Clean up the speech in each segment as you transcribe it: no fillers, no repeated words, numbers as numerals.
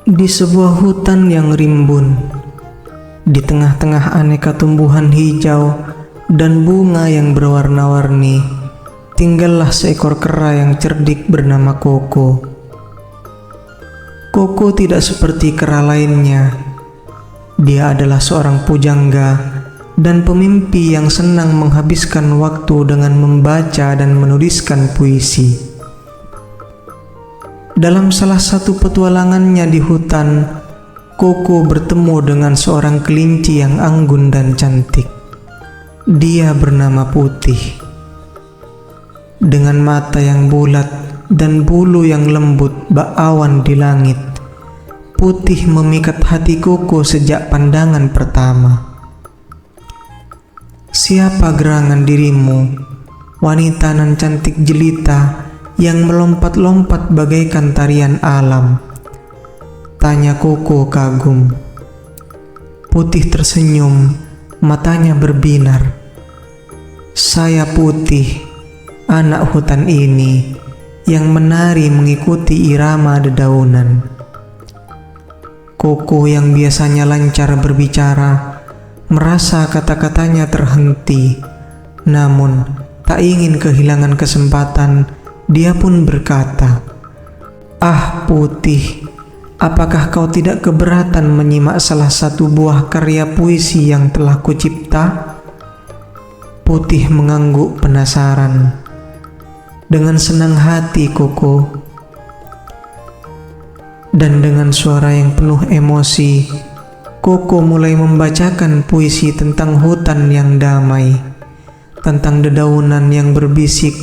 Di sebuah hutan yang rimbun, di tengah-tengah aneka tumbuhan hijau dan bunga yang berwarna-warni, tinggallah seekor kera yang cerdik bernama Koko. Koko tidak seperti kera lainnya. Dia adalah seorang pujangga dan pemimpi yang senang menghabiskan waktu dengan membaca dan menuliskan puisi. Dalam salah satu petualangannya di hutan, Koko bertemu dengan seorang kelinci yang anggun dan cantik. Dia bernama Putih. Dengan mata yang bulat dan bulu yang lembut bak awan di langit, Putih memikat hati Koko sejak pandangan pertama. "Siapa gerangan dirimu, wanita nan cantik jelita yang melompat-lompat bagaikan tarian alam?" tanya Koko kagum. Putih tersenyum, matanya berbinar. "Saya Putih, anak hutan ini, yang menari mengikuti irama dedaunan." Koko yang biasanya lancar berbicara, merasa kata-katanya terhenti. Namun, tak ingin kehilangan kesempatan, dia pun berkata, "Ah Putih, apakah kau tidak keberatan menyimak salah satu buah karya puisi yang telah kucipta?" Putih mengangguk penasaran. Dengan senang hati Koko. Dan dengan suara yang penuh emosi, Koko mulai membacakan puisi tentang hutan yang damai, tentang dedaunan yang berbisik,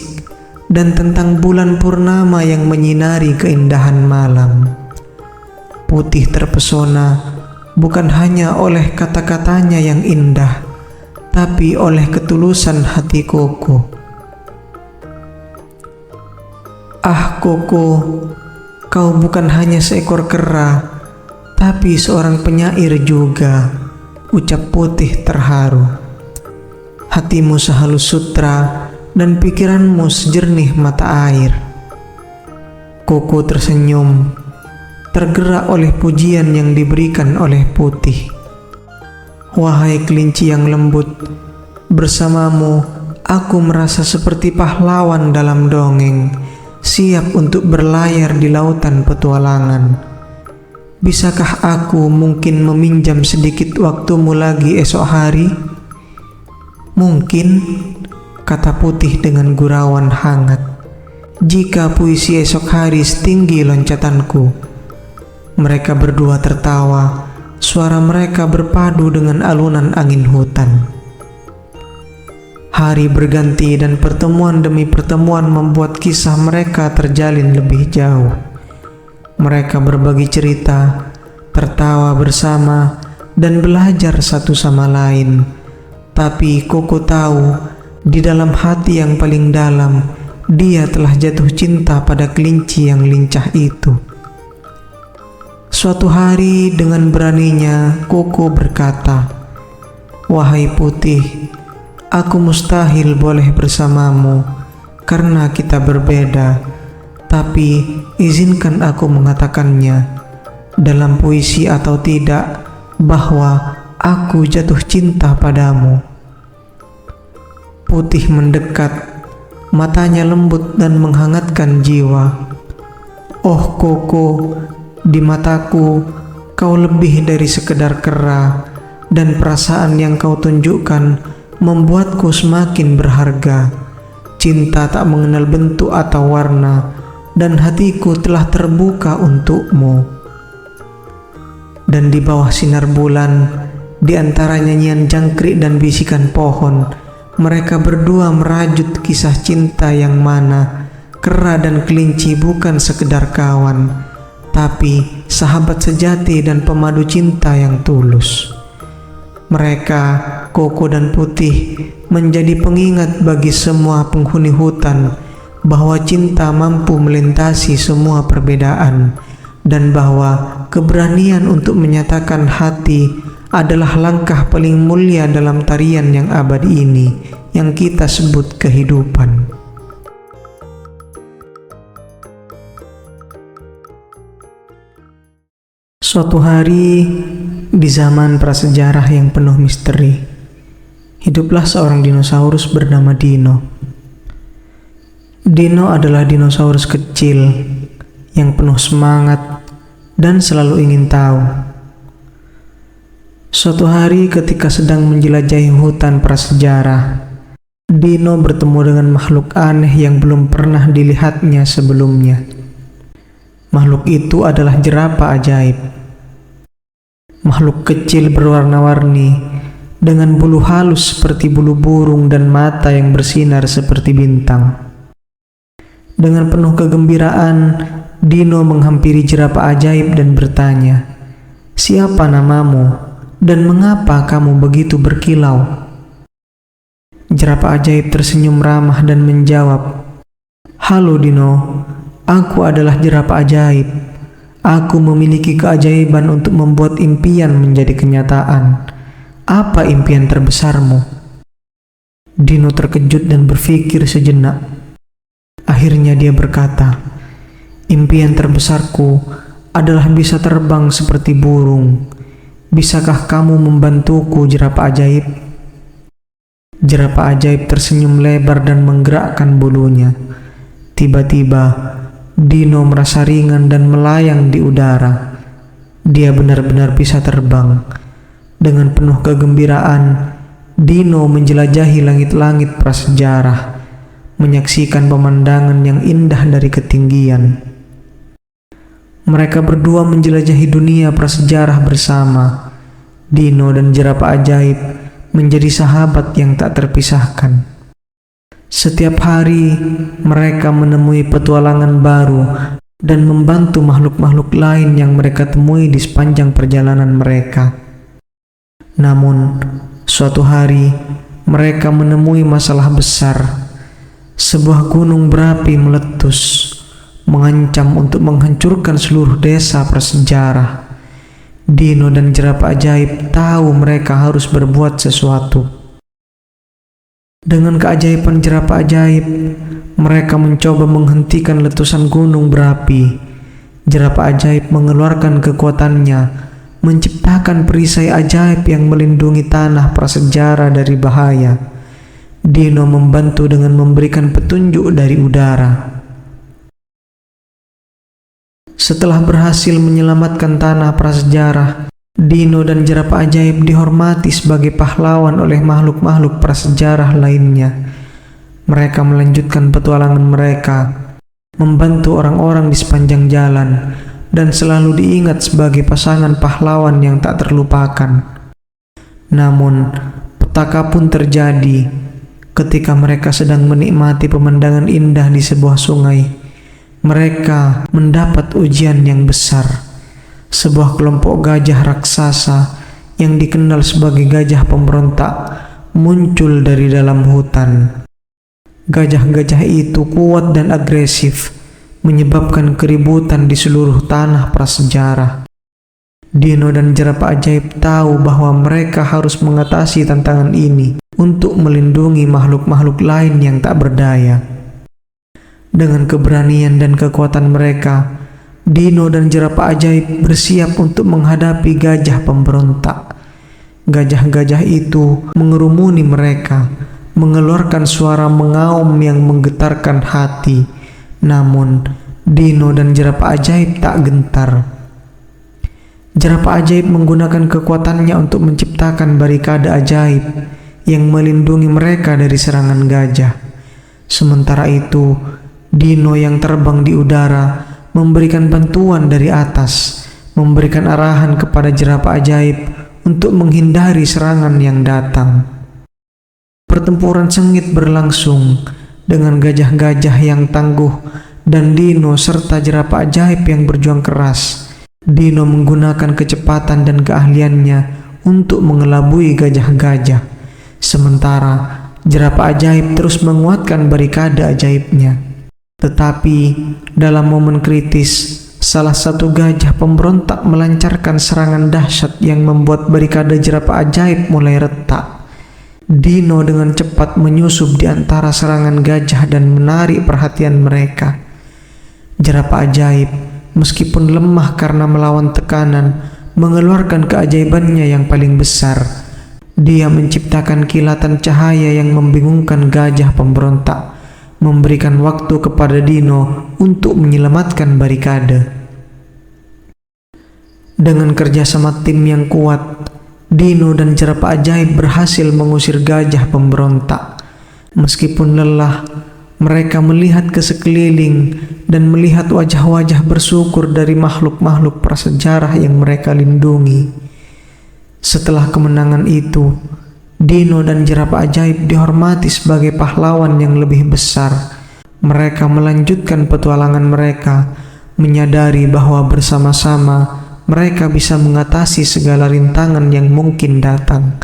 dan tentang bulan purnama yang menyinari keindahan malam. Putih terpesona bukan hanya oleh kata-katanya yang indah, tapi oleh ketulusan hati Koko. "Ah Koko, kau bukan hanya seekor kera, tapi seorang penyair juga," ucap Putih terharu. "Hatimu sehalus sutra dan pikiranmu sejernih mata air." Koko tersenyum, tergerak oleh pujian yang diberikan oleh Putih. "Wahai kelinci yang lembut, bersamamu aku merasa seperti pahlawan dalam dongeng, siap untuk berlayar di lautan petualangan. Bisakah aku mungkin meminjam sedikit waktumu lagi esok hari?" "Mungkin," kata Putih dengan gurauan hangat, "jika puisi esok hari setinggi loncatanku." Mereka berdua tertawa, suara mereka berpadu dengan alunan angin hutan. Hari berganti dan pertemuan demi pertemuan membuat kisah mereka terjalin lebih jauh. Mereka berbagi cerita, tertawa bersama, dan belajar satu sama lain. Tapi Koko tahu, di dalam hati yang paling dalam, dia telah jatuh cinta pada kelinci yang lincah itu. Suatu hari dengan beraninya Koko berkata, "Wahai Putih, aku mustahil boleh bersamamu karena kita berbeda, tapi izinkan aku mengatakannya, dalam puisi atau tidak, bahwa aku jatuh cinta padamu." Putih mendekat, matanya lembut dan menghangatkan jiwa. "Oh Koko, di mataku kau lebih dari sekedar kera, dan perasaan yang kau tunjukkan membuatku semakin berharga. Cinta tak mengenal bentuk atau warna, dan hatiku telah terbuka untukmu." Dan di bawah sinar bulan, di antara nyanyian jangkrik dan bisikan pohon, mereka berdua merajut kisah cinta yang mana kera dan kelinci bukan sekedar kawan, tapi sahabat sejati dan pemadu cinta yang tulus. Mereka, Koko dan Putih, menjadi pengingat bagi semua penghuni hutan bahwa cinta mampu melintasi semua perbedaan, dan bahwa keberanian untuk menyatakan hati adalah langkah paling mulia dalam tarian yang abadi ini yang kita sebut kehidupan. Suatu hari, di zaman prasejarah yang penuh misteri, hiduplah seorang dinosaurus bernama Dino. Dino adalah dinosaurus kecil yang penuh semangat dan selalu ingin tahu. Suatu hari ketika sedang menjelajahi hutan prasejarah, Dino bertemu dengan makhluk aneh yang belum pernah dilihatnya sebelumnya. Makhluk itu adalah jerapah ajaib. Makhluk kecil berwarna-warni dengan bulu halus seperti bulu burung dan mata yang bersinar seperti bintang. Dengan penuh kegembiraan, Dino menghampiri jerapah ajaib dan bertanya, "Siapa namamu dan mengapa kamu begitu berkilau?" Jerapah ajaib tersenyum ramah dan menjawab, "Halo Dino, aku adalah jerapah ajaib. Aku memiliki keajaiban untuk membuat impian menjadi kenyataan. Apa impian terbesarmu?" Dino terkejut dan berpikir sejenak. Akhirnya dia berkata, "Impian terbesarku adalah bisa terbang seperti burung. Bisakah kamu membantuku, jerapah ajaib?" Jerapah ajaib tersenyum lebar dan menggerakkan bulunya. Tiba-tiba, Dino merasa ringan dan melayang di udara. Dia benar-benar bisa terbang. Dengan penuh kegembiraan, Dino menjelajahi langit-langit prasejarah, menyaksikan pemandangan yang indah dari ketinggian. Mereka berdua menjelajahi dunia prasejarah bersama. Dino dan jerapah ajaib menjadi sahabat yang tak terpisahkan. Setiap hari mereka menemui petualangan baru dan membantu makhluk-makhluk lain yang mereka temui di sepanjang perjalanan mereka. Namun, suatu hari mereka menemui masalah besar. Sebuah gunung berapi meletus, mengancam untuk menghancurkan seluruh desa prasejarah. Dino dan jerapah ajaib tahu mereka harus berbuat sesuatu. Dengan keajaiban jerapah ajaib, mereka mencoba menghentikan letusan gunung berapi. Jerapah ajaib mengeluarkan kekuatannya, menciptakan perisai ajaib yang melindungi tanah prasejarah dari bahaya. Dino membantu dengan memberikan petunjuk dari udara. Setelah berhasil menyelamatkan tanah prasejarah, Dino dan jerapah ajaib dihormati sebagai pahlawan oleh makhluk-makhluk prasejarah lainnya. Mereka melanjutkan petualangan mereka, membantu orang-orang di sepanjang jalan, dan selalu diingat sebagai pasangan pahlawan yang tak terlupakan. Namun, petaka pun terjadi ketika mereka sedang menikmati pemandangan indah di sebuah sungai. Mereka mendapat ujian yang besar. Sebuah kelompok gajah raksasa yang dikenal sebagai gajah pemberontak muncul dari dalam hutan. Gajah-gajah itu kuat dan agresif, menyebabkan keributan di seluruh tanah prasejarah. Dino dan jerapah ajaib tahu bahwa mereka harus mengatasi tantangan ini untuk melindungi makhluk-makhluk lain yang tak berdaya. Dengan keberanian dan kekuatan mereka, Dino dan jerapah ajaib bersiap untuk menghadapi gajah pemberontak. Gajah-gajah itu mengerumuni mereka, mengeluarkan suara mengaum yang menggetarkan hati. Namun, Dino dan jerapah ajaib tak gentar. Jerapah ajaib menggunakan kekuatannya untuk menciptakan barikade ajaib yang melindungi mereka dari serangan gajah. Sementara itu, Dino yang terbang di udara memberikan bantuan dari atas, memberikan arahan kepada jerapah ajaib untuk menghindari serangan yang datang. Pertempuran sengit berlangsung dengan gajah-gajah yang tangguh dan Dino serta jerapah ajaib yang berjuang keras. Dino menggunakan kecepatan dan keahliannya untuk mengelabui gajah-gajah. Sementara jerapah ajaib terus menguatkan barikade ajaibnya. Tetapi dalam momen kritis, salah satu gajah pemberontak melancarkan serangan dahsyat yang membuat barikade jerapah ajaib mulai retak. Dino dengan cepat menyusup di antara serangan gajah dan menarik perhatian mereka. Jerapah ajaib meskipun lemah karena melawan tekanan, mengeluarkan keajaibannya yang paling besar. Dia menciptakan kilatan cahaya yang membingungkan gajah pemberontak, memberikan waktu kepada Dino untuk menyelamatkan barikade. Dengan kerjasama tim yang kuat, Dino dan jerapah ajaib berhasil mengusir gajah pemberontak. Meskipun lelah, mereka melihat ke sekeliling dan melihat wajah-wajah bersyukur dari makhluk-makhluk prasejarah yang mereka lindungi. Setelah kemenangan itu, Dino dan jerapah ajaib dihormati sebagai pahlawan yang lebih besar. Mereka melanjutkan petualangan mereka, menyadari bahwa bersama-sama mereka bisa mengatasi segala rintangan yang mungkin datang,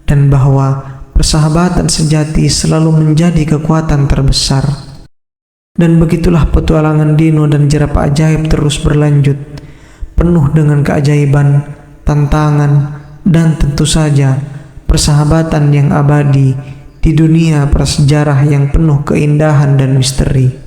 dan bahwa persahabatan sejati selalu menjadi kekuatan terbesar. Dan begitulah petualangan Dino dan jerapah ajaib terus berlanjut, penuh dengan keajaiban, tantangan, dan tentu saja persahabatan yang abadi di dunia prasejarah yang penuh keindahan dan misteri.